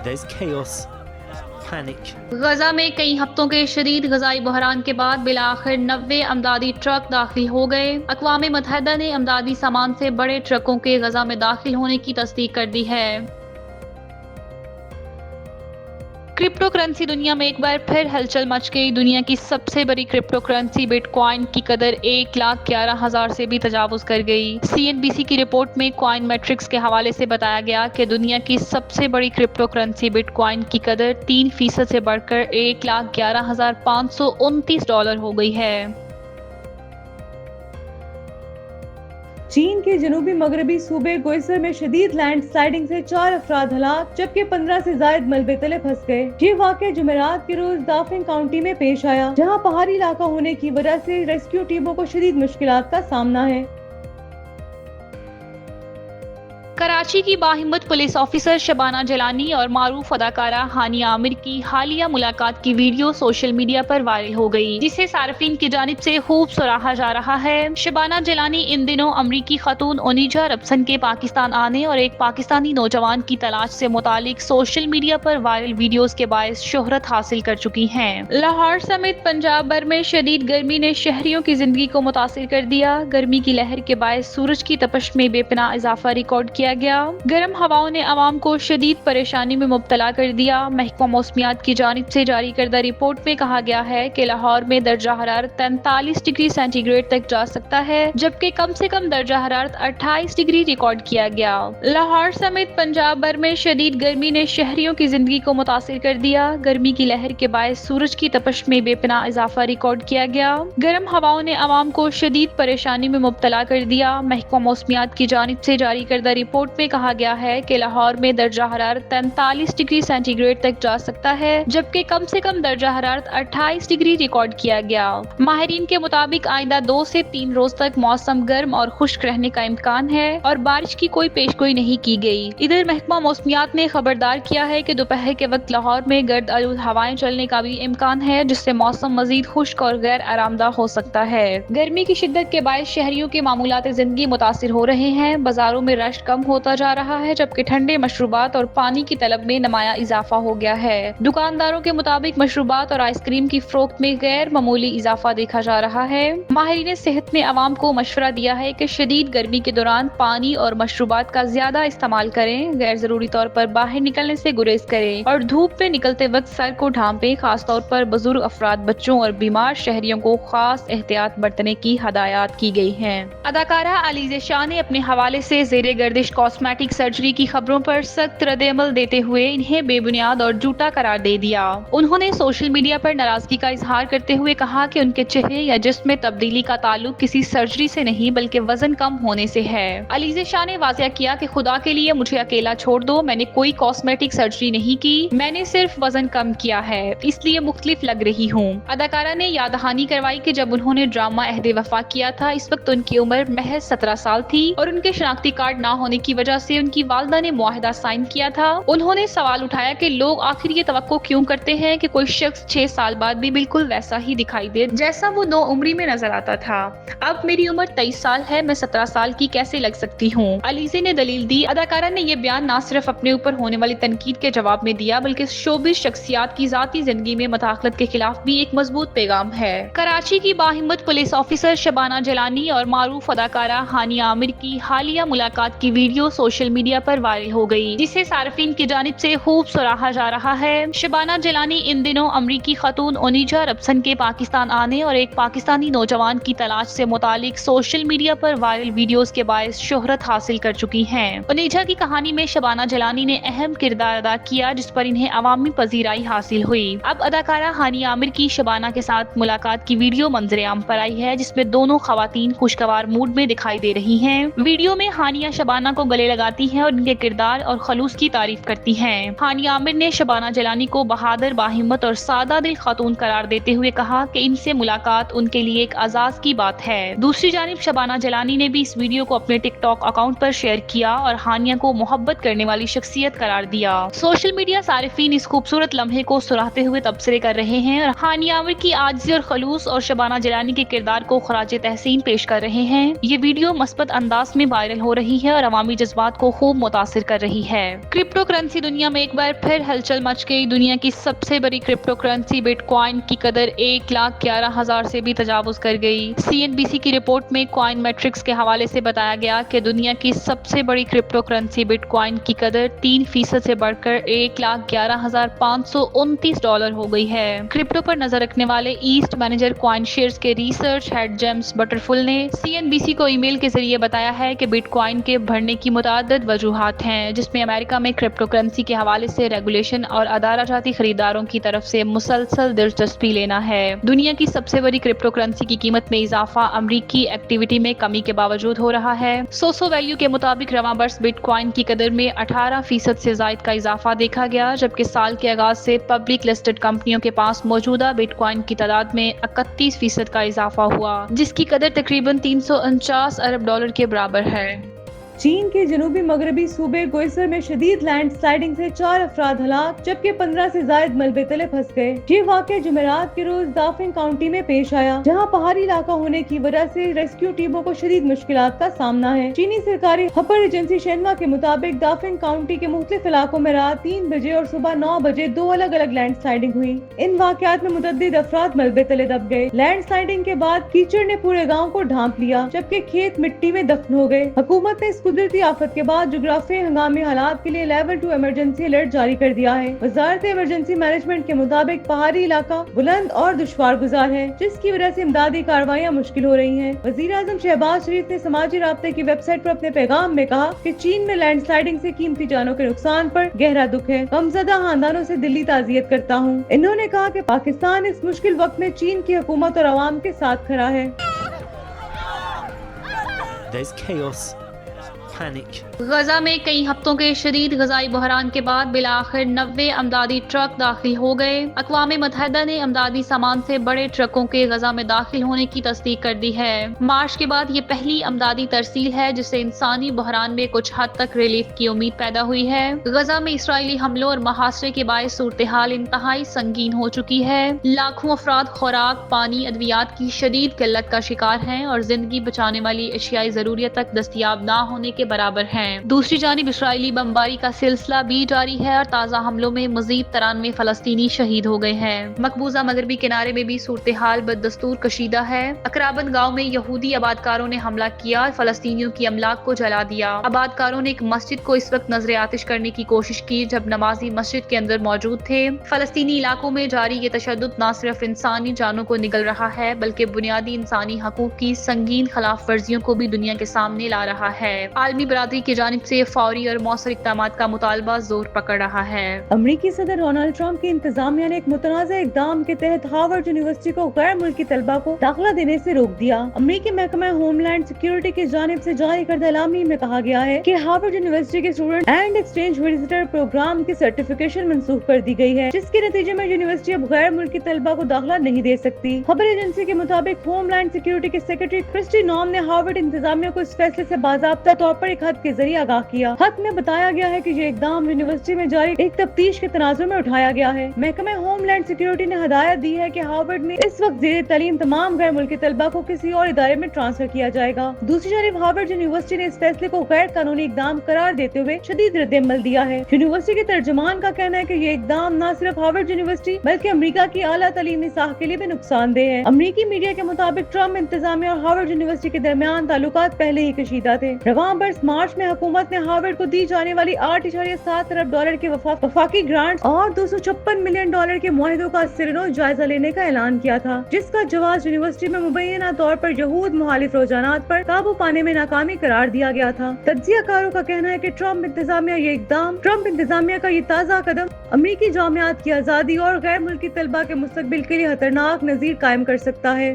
There's chaos, panic. Gaza میں کئی ہفتوں کے شدید غذائی بحران کے بعد بالآخر 90 امدادی ٹرک داخل ہو گئے۔ اقوام متحدہ نے امدادی سامان سے بڑے ٹرکوں کے غزہ میں داخل ہونے کی تصدیق کر دی ہے۔ کرپٹو کرنسی دنیا میں ایک بار پھر ہلچل مچ گئی۔ دنیا کی سب سے بڑی کرپٹو کرنسی بٹ کوائن کی قدر 1,11,000 سے بھی تجاوز کر گئی۔ CNBC کی رپورٹ میں کوائن میٹرکس کے حوالے سے بتایا گیا کہ دنیا کی سب سے بڑی کرپٹو کرنسی بٹ کوائن کی قدر 3% سے بڑھ کر 1,11,529 ڈالر ہو گئی ہے۔ چین کے جنوبی مغربی صوبے گوئسر میں شدید لینڈ سلائیڈنگ سے 4 افراد ہلاک جبکہ 15 سے زائد ملبے تلے پھنس گئے۔ یہ واقعہ جمعرات کے روز دافنگ کاؤنٹی میں پیش آیا جہاں پہاڑی علاقہ ہونے کی وجہ سے ریسکیو ٹیموں کو شدید مشکلات کا سامنا ہے۔ کراچی کی باہمت پولیس آفیسر شبانہ جیلانی اور معروف اداکارہ ہانیہ عامر کی حالیہ ملاقات کی ویڈیو سوشل میڈیا پر وائرل ہو گئی جسے صارفین کی جانب سے خوب سراہا جا رہا ہے۔ شبانہ جیلانی ان دنوں امریکی خاتون اونیجا ربسن کے پاکستان آنے اور ایک پاکستانی نوجوان کی تلاش سے متعلق سوشل میڈیا پر وائرل ویڈیوز کے باعث شہرت حاصل کر چکی ہیں۔ لاہور سمیت پنجاب بھر میں شدید گرمی نے شہریوں کی زندگی کو متاثر کر دیا۔ گرمی کی لہر کے باعث سورج کی تپش میں بے پناہ اضافہ ریکارڈ کیا گیا۔ گرم ہواؤں نے عوام کو شدید پریشانی میں مبتلا کر دیا۔ محکمہ موسمیات کی جانب سے جاری کردہ رپورٹ میں کہا گیا ہے کہ لاہور میں درجہ حرارت 43 ڈگری سینٹی گریڈ تک جا سکتا ہے جبکہ کم سے کم درجہ حرارت 28 ڈگری ریکارڈ کیا گیا۔ لاہور سمیت پنجاب بھر میں شدید گرمی نے شہریوں کی زندگی کو متاثر کر دیا۔ گرمی کی لہر کے باعث سورج کی تپش میں بے پناہ اضافہ ریکارڈ کیا گیا۔ گرم ہواؤں نے عوام کو شدید پریشانی میں مبتلا کر دیا۔ محکمہ موسمیات کی جانب سے جاری کردہ رپورٹ میں کہا گیا ہے کہ لاہور میں درجہ حرارت 43 ڈگری سینٹی گریڈ تک جا سکتا ہے جبکہ کم سے کم درجہ حرارت 28 ڈگری ریکارڈ کیا گیا۔ ماہرین کے مطابق آئندہ 2 سے 3 روز تک موسم گرم اور خشک رہنے کا امکان ہے اور بارش کی کوئی پیشگوئی نہیں کی گئی۔ ادھر محکمہ موسمیات نے خبردار کیا ہے کہ دوپہر کے وقت لاہور میں گرد آلود ہوائیں چلنے کا بھی امکان ہے جس سے موسم مزید خشک اور غیر آرام دہ ہو سکتا ہے۔ گرمی کی شدت کے باعث شہریوں کے معمولات زندگی متاثر ہو رہے ہیں۔ بازاروں میں رش کم ہوتا جا رہا ہے جبکہ ٹھنڈے مشروبات اور پانی کی طلب میں نمایاں اضافہ ہو گیا ہے۔ دکانداروں کے مطابق مشروبات اور آئس کریم کی فروخت میں غیر معمولی اضافہ دیکھا جا رہا ہے۔ ماہرین صحت نے عوام کو مشورہ دیا ہے کہ شدید گرمی کے دوران پانی اور مشروبات کا زیادہ استعمال کریں، غیر ضروری طور پر باہر نکلنے سے گریز کریں اور دھوپ میں نکلتے وقت سر کو ڈھانپیں، خاص طور پر بزرگ افراد، بچوں اور بیمار شہریوں کو خاص احتیاط برتنے کی ہدایات کی گئی ہیں۔ اداکارہ علیزہ شاہ نے اپنے حوالے سے زیر گردش کاسمیٹک سرجری کی خبروں پر سخت رد عمل دیتے ہوئے انہیں بے بنیاد اور جھوٹا قرار دے دیا۔ انہوں نے سوشل میڈیا پر ناراضگی کا اظہار کرتے ہوئے کہا کہ ان کے چہرے یا جسم میں تبدیلی کا تعلق کسی سرجری سے نہیں بلکہ وزن کم ہونے سے ہے۔ علیزہ شاہ نے واضح کیا کہ خدا کے لیے مجھے اکیلا چھوڑ دو، میں نے کوئی کاسمیٹک سرجری نہیں کی، میں نے صرف وزن کم کیا ہے، اس لیے مختلف لگ رہی ہوں۔ اداکارہ نے یاد دہانی کروائی کہ جب انہوں نے ڈرامہ عہد وفا کیا تھا اس وقت ان کی عمر محض 17 سال تھی اور ان کے شناختی کارڈ نہ ہونے کی وجہ سے ان کی والدہ نے معاہدہ سائن کیا تھا۔ انہوں نے سوال اٹھایا کہ لوگ آخر یہ توقع کیوں کرتے ہیں کہ کوئی شخص 6 سال بعد بھی بالکل ویسا ہی دکھائی دے جیسا وہ 9 عمری میں نظر آتا تھا۔ اب میری عمر 23 سال ہے، میں 17 سال کی کیسے لگ سکتی ہوں؟ علیزہ نے دلیل دی۔ اداکارہ نے یہ بیان نہ صرف اپنے اوپر ہونے والی تنقید کے جواب میں دیا بلکہ شوبز شخصیات کی ذاتی زندگی میں مداخلت کے خلاف بھی ایک مضبوط پیغام ہے۔ کراچی کی باہمت پولیس آفیسر شبانہ جیلانی اور معروف اداکارہ ہانیہ عامر کی حالیہ ملاقات کی ویڈیو سوشل میڈیا پر وائرل ہو گئی جسے صارفین کی جانب سے خوب سراہا جا رہا ہے۔ شبانہ جیلانی ان دنوں امریکی خاتون اونیجا ربسن کے پاکستان آنے اور ایک پاکستانی نوجوان کی تلاش سے متعلق سوشل میڈیا پر وائرل ویڈیوز کے باعث شہرت حاصل کر چکی ہیں۔ اونیجا کی کہانی میں شبانہ جیلانی نے اہم کردار ادا کیا جس پر انہیں عوامی پذیرائی حاصل ہوئی۔ اب اداکارہ ہانیہ عامر کی شبانہ کے ساتھ ملاقات کی ویڈیو منظر عام پر آئی ہے جس میں دونوں خواتین خوشگوار موڈ میں دکھائی دے رہی ہیں۔ ویڈیو میں ہانیہ شبانہ کو گلے لگاتی ہیں اور ان کے کردار اور خلوص کی تعریف کرتی ہیں۔ ہانیہ عامر نے شبانہ جیلانی کو بہادر، باہمت اور سادہ دل خاتون قرار دیتے ہوئے کہا کہ ان سے ملاقات ان کے لیے ایک اعزاز کی بات ہے۔ دوسری جانب شبانہ جیلانی نے بھی اس ویڈیو کو اپنے ٹک ٹاک اکاؤنٹ پر شیئر کیا اور ہانیہ کو محبت کرنے والی شخصیت قرار دیا۔ سوشل میڈیا صارفین اس خوبصورت لمحے کو سراہتے ہوئے تبصرے کر رہے ہیں اور ہانیہ عامر کی عاجزی اور خلوص اور شبانہ جیلانی کے کردار کو خراج تحسین پیش کر رہے ہیں۔ یہ ویڈیو مثبت انداز میں وائرل ہو رہی ہے اور عوامی عوامی جذبات کو خوب متاثر کر رہی ہے۔ کرپٹو کرنسی دنیا میں ایک بار پھر ہلچل مچ گئی۔ دنیا کی سب سے بڑی کرپٹو کرنسی بٹ کوائن کی قدر 1,11,000 سے بھی تجاوز کر گئی۔ CNBC کی رپورٹ میں کوائن میٹرکس کے حوالے سے بتایا گیا کہ دنیا کی سب سے بڑی کرپٹو کرنسی بٹ کوائن کی قدر 3% سے بڑھ کر $1,11,529 ہو گئی ہے۔ کرپٹو پر نظر رکھنے والے ایسٹ مینیجر کوائن شیئرز کے ریسرچ ہیڈ جیمز بٹرفل نے CNBC کو ای میل کے ذریعے بتایا ہے کہ بٹ کوائن کے بڑھنے کی متعدد وجوہات ہیں، جس میں امریکہ میں کرپٹو کرنسی کے حوالے سے ریگولیشن اور ادارہ جاتی خریداروں کی طرف سے مسلسل دلچسپی لینا ہے۔ دنیا کی سب سے بڑی کرپٹو کرنسی کی قیمت میں اضافہ امریکی ایکٹیویٹی میں کمی کے باوجود ہو رہا ہے۔ سوسو ویلیو کے مطابق رواں برس بٹ کوائن کی قدر میں 18% سے زائد کا اضافہ دیکھا گیا، جبکہ سال کے آغاز سے پبلک لسٹڈ کمپنیوں کے پاس موجودہ بٹ کوائن کی تعداد میں 31% کا اضافہ ہوا، جس کی قدر تقریباً $349 ارب کے برابر ہے۔ چین کے جنوبی مغربی صوبے گوئسر میں شدید لینڈ سلائڈنگ سے 4 افراد ہلاک جبکہ 15 سے زائد ملبے تلے پھنس گئے۔ یہ واقعہ جمعرات کے روز دافنگ کاؤنٹی میں پیش آیا، جہاں پہاڑی علاقہ ہونے کی وجہ سے ریسکیو ٹیموں کو شدید مشکلات کا سامنا ہے۔ چینی سرکاری خبر ایجنسی شنوا کے مطابق دافنگ کاؤنٹی کے مختلف علاقوں میں رات 3 بجے اور صبح 9 بجے 2 الگ الگ لینڈ سلائڈنگ ہوئی۔ ان واقعات میں متعدد افراد ملبے تلے دب گئے۔ لینڈ سلائڈنگ کے بعد کیچڑ نے پورے گاؤں کو ڈھانپ لیا، جبکہ کھیت مٹی میں دفن ہو گئے۔ حکومت نے اس قدرتی آفت کے بعد جغرافیائی ہنگامی حالات کے لیے لیول 2 ایمرجنسی الرٹ جاری کر دیا ہے۔ وزارت ایمرجنسی مینجمنٹ کے مطابق پہاڑی علاقہ بلند اور دشوار گزار ہے، جس کی وجہ سے امدادی کارروائیاں مشکل ہو رہی ہیں۔ وزیر اعظم شہباز شریف نے سماجی رابطے کی ویب سائٹ پر اپنے پیغام میں کہا کہ چین میں لینڈ سلائڈنگ سے قیمتی جانوں کے نقصان پر گہرا دکھ ہے۔ غمزدہ خاندانوں سے دلی تعزیت کرتا ہوں۔ انہوں نے کہا کہ پاکستان اس مشکل وقت میں چین کی حکومت اور عوام کے ساتھ کھڑا ہے۔ There's chaos, panic. غزہ میں کئی ہفتوں کے شدید غذائی بحران کے بعد بالآخر 90 امدادی ٹرک داخل ہو گئے۔ اقوام متحدہ نے امدادی سامان سے بڑے ٹرکوں کے غزہ میں داخل ہونے کی تصدیق کر دی ہے۔ مارچ کے بعد یہ پہلی امدادی ترسیل ہے جس سے انسانی بحران میں کچھ حد تک ریلیف کی امید پیدا ہوئی ہے۔ غزہ میں اسرائیلی حملوں اور محاصرے کے باعث صورتحال انتہائی سنگین ہو چکی ہے۔ لاکھوں افراد خوراک، پانی، ادویات کی شدید قلت کا شکار ہیں اور زندگی بچانے والی اشیاء ضروریات تک دستیاب نہ ہونے کے برابر ہیں۔ دوسری جانب اسرائیلی بمباری کا سلسلہ بھی جاری ہے اور تازہ حملوں میں مزید 93 فلسطینی شہید ہو گئے ہیں۔ مقبوضہ مغربی کنارے میں بھی صورتحال بددستور کشیدہ ہے۔ اقرابن گاؤں میں یہودی آبادکاروں نے حملہ کیا اور فلسطینیوں کی املاک کو جلا دیا۔ آبادکاروں نے ایک مسجد کو اس وقت نظر آتش کرنے کی کوشش کی جب نمازی مسجد کے اندر موجود تھے۔ فلسطینی علاقوں میں جاری یہ تشدد نہ صرف انسانی جانوں کو نگل رہا ہے بلکہ بنیادی انسانی حقوق کی سنگین خلاف ورزیوں کو بھی دنیا کے سامنے لا رہا ہے۔ عالمی برادری کی جانب سے فوری اور مؤثر اقدامات کا مطالبہ زور پکڑ رہا ہے۔ امریکی صدر ڈونلڈ ٹرمپ کی انتظامیہ نے ایک متنازع اقدام کے تحت ہارورڈ یونیورسٹی کو غیر ملکی طلبہ کو داخلہ دینے سے روک دیا۔ امریکی محکمہ ہوم لینڈ سیکیورٹی کی جانب سے جاری کردہ اعلامیہ میں کہا گیا ہے کہ ہارورڈ یونیورسٹی کے student and exchange visitor programme کی سرٹیفکیشن منسوخ کر دی گئی ہے، جس کے نتیجے میں یونیورسٹی اب غیر ملکی طلبہ کو داخلہ نہیں دے سکتی۔ خبر ایجنسی کے مطابق ہوم لینڈ سیکیورٹی کے سیکرٹری کرسٹی نوم نے ہارورڈ انتظامیہ کو اس فیصلے سے باضابطہ طور پر ایک خط کے ذریعے آگاہ کیا۔ خط میں بتایا گیا ہے کہ یہ اقدام یونیورسٹی میں جاری ایک تفتیش کے تناظر میں اٹھایا گیا ہے۔ محکمہ ہوم لینڈ سیکیورٹی نے ہدایت دی ہے کہ ہارورڈ میں اس وقت زیر تعلیم تمام غیر ملکی طلبہ کو کسی اور ادارے میں ٹرانسفر کیا جائے گا۔ دوسری جانب ہارورڈ یونیورسٹی نے اس فیصلے کو غیر قانونی اقدام قرار دیتے ہوئے شدید رد عمل دیا ہے۔ یونیورسٹی کے ترجمان کا کہنا ہے کہ یہ اقدام نہ صرف ہارورڈ یونیورسٹی بلکہ امریکہ کی اعلیٰ تعلیمی ساخت کے لیے بھی نقصان دہ ہے۔ امریکی میڈیا کے مطابق ٹرمپ انتظامیہ اور ہارورڈ یونیورسٹی کے درمیان تعلقات پہلے ہی کشیدہ تھے۔ رواں برس مارچ میں حکومت نے ہارورڈ کو دی جانے والی $8.7 ارب کے وفاقی گرانٹس اور $256 ملین کے معاہدوں کا سرنو جائزہ لینے کا اعلان کیا تھا، جس کا جواز یونیورسٹی میں مبینہ طور پر یہود مخالف رجحانات پر قابو پانے میں ناکامی قرار دیا گیا تھا۔ تجزیہ کاروں کا کہنا ہے کہ ٹرمپ انتظامیہ کا یہ تازہ قدم امریکی جامعات کی آزادی اور غیر ملکی طلبہ کے مستقبل کے لیے خطرناک نظیر قائم کر سکتا ہے۔